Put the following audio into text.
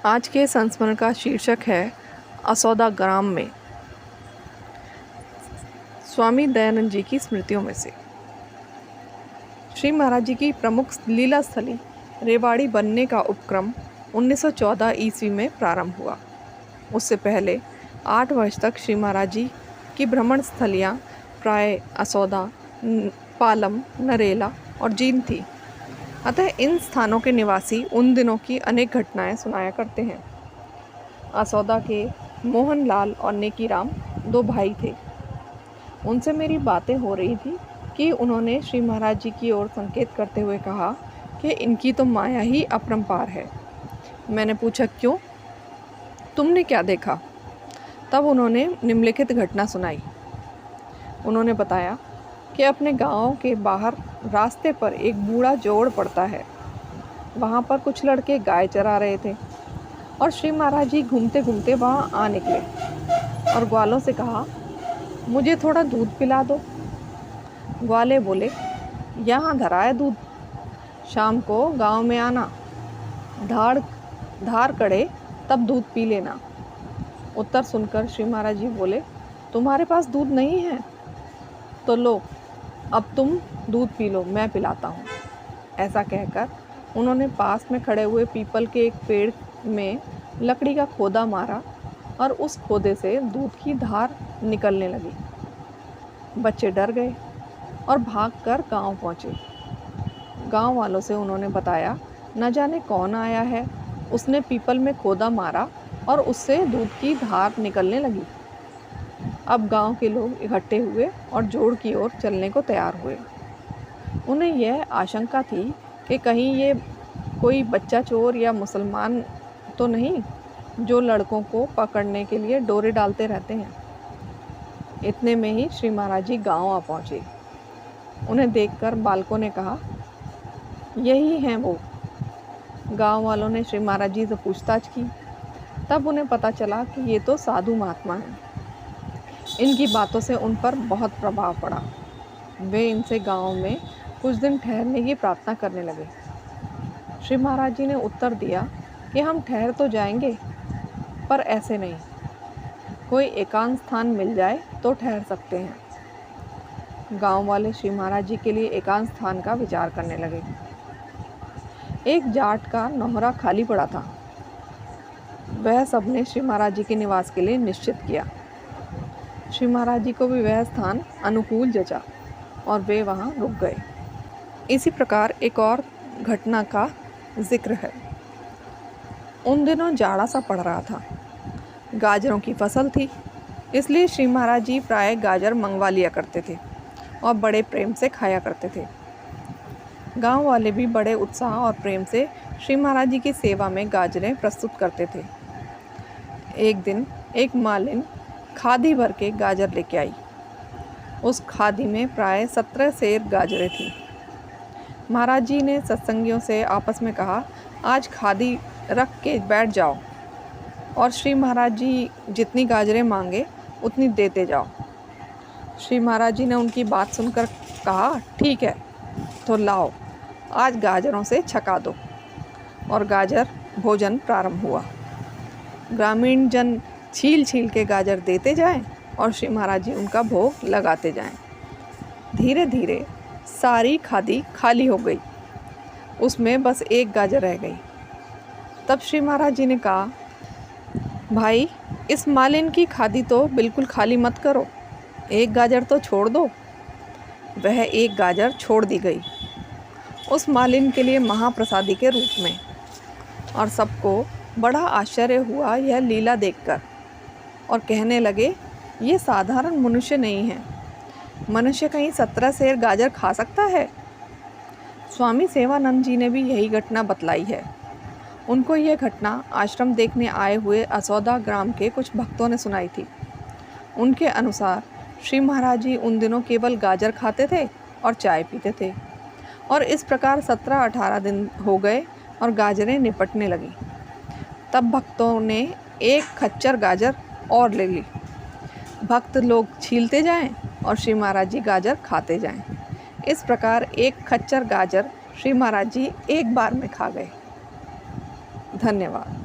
आज के संस्मरण का शीर्षक है असौदा ग्राम में। स्वामी दयानंद जी की स्मृतियों में से। श्री महाराज जी की प्रमुख लीला स्थली रेवाड़ी बनने का उपक्रम 1914 ईस्वी में प्रारंभ हुआ। उससे पहले 8 वर्ष तक श्री महाराज जी की भ्रमण स्थलियाँ प्राय असौदा, पालम, नरेला और जींद थी। अतः इन स्थानों के निवासी उन दिनों की अनेक घटनाएं सुनाया करते हैं। असौदा के मोहनलाल और नेकीराम 2 भाई थे। उनसे मेरी बातें हो रही थी कि उन्होंने श्री महाराज जी की ओर संकेत करते हुए कहा कि इनकी तो माया ही अपरंपार है। मैंने पूछा, क्यों, तुमने क्या देखा? तब उन्होंने निम्नलिखित घटना सुनाई। उन्होंने बताया कि अपने गांव के बाहर रास्ते पर एक बूढ़ा जोड़ पड़ता है। वहाँ पर कुछ लड़के गाय चरा रहे थे और श्री महाराज जी घूमते घूमते वहाँ आ निकले और ग्वालों से कहा, मुझे थोड़ा दूध पिला दो। ग्वाले बोले, यहाँ धरा है दूध, शाम को गांव में आना, धार कड़े तब दूध पी लेना। उत्तर सुनकर श्री महाराज जी बोले, तुम्हारे पास दूध नहीं है तो लो, अब तुम दूध पी लो, मैं पिलाता हूँ। ऐसा कहकर उन्होंने पास में खड़े हुए पीपल के एक पेड़ में लकड़ी का खोदा मारा और उस खोदे से दूध की धार निकलने लगी। बच्चे डर गए और भागकर गांव पहुँचे। गांव वालों से उन्होंने बताया, न जाने कौन आया है, उसने पीपल में खोदा मारा और उससे दूध की धार निकलने लगी। अब गांव के लोग इकट्ठे हुए और जोड़ की ओर चलने को तैयार हुए। उन्हें यह आशंका थी कि कहीं ये कोई बच्चा चोर या मुसलमान तो नहीं जो लड़कों को पकड़ने के लिए डोरे डालते रहते हैं। इतने में ही श्री महाराज जी गाँव आ पहुँचे। उन्हें देखकर बालकों ने कहा, यही हैं वो। गांव वालों ने श्री महाराज जी से पूछताछ की। तब उन्हें पता चला कि ये तो साधु महात्मा हैं। इनकी बातों से उन पर बहुत प्रभाव पड़ा। वे इनसे गांव में कुछ दिन ठहरने की प्रार्थना करने लगे। श्री महाराज जी ने उत्तर दिया कि हम ठहर तो जाएंगे, पर ऐसे नहीं, कोई एकांत स्थान मिल जाए तो ठहर सकते हैं। गांव वाले श्री महाराज जी के लिए एकांत स्थान का विचार करने लगे। एक जाट का नौहरा खाली पड़ा था। वह सबने श्री महाराज जी के निवास के लिए निश्चित किया। श्री महाराज जी को भी वह स्थान अनुकूल जचा और वे वहाँ रुक गए। इसी प्रकार एक और घटना का जिक्र है। उन दिनों जाड़ा सा पड़ रहा था। गाजरों की फसल थी, इसलिए श्री महाराज जी प्राय गाजर मंगवा लिया करते थे और बड़े प्रेम से खाया करते थे। गांव वाले भी बड़े उत्साह और प्रेम से श्री महाराज जी की सेवा में गाजरें प्रस्तुत करते थे। एक दिन एक मालिन खादी भर के गाजर लेके आई। उस खादी में प्राय 17 सेर गाजरें थीं। महाराज जी ने सत्संगियों से आपस में कहा, आज खादी रख के बैठ जाओ और श्री महाराज जी जितनी गाजरें मांगे उतनी देते जाओ। श्री महाराज जी ने उनकी बात सुनकर कहा, ठीक है, तो लाओ, आज गाजरों से छका दो। और गाजर भोजन प्रारंभ हुआ। ग्रामीण जन छील छील के गाजर देते जाएं और श्री महाराज जी उनका भोग लगाते जाएं। धीरे धीरे सारी खादी खाली हो गई, उसमें बस एक गाजर रह गई। तब श्री महाराज जी ने कहा, भाई, इस मालिन की खादी तो बिल्कुल खाली मत करो, एक गाजर तो छोड़ दो। वह एक गाजर छोड़ दी गई, उस मालिन के लिए महाप्रसादी के रूप में। और सबको बड़ा आश्चर्य हुआ यह लीला देखकर और कहने लगे, ये साधारण मनुष्य नहीं है, मनुष्य कहीं 17 सेर गाजर खा सकता है? स्वामी सेवानंद जी ने भी यही घटना बतलाई है। उनको यह घटना आश्रम देखने आए हुए असौदा ग्राम के कुछ भक्तों ने सुनाई थी। उनके अनुसार श्री महाराज जी उन दिनों केवल गाजर खाते थे और चाय पीते थे और इस प्रकार 17-18 दिन हो गए और गाजरें निपटने लगी। तब भक्तों ने एक खच्चर गाजर और ले ली। भक्त लोग छीलते जाएं और श्री महाराज जी गाजर खाते जाएं। इस प्रकार एक खच्चर गाजर श्री महाराज जी एक बार में खा गए। धन्यवाद।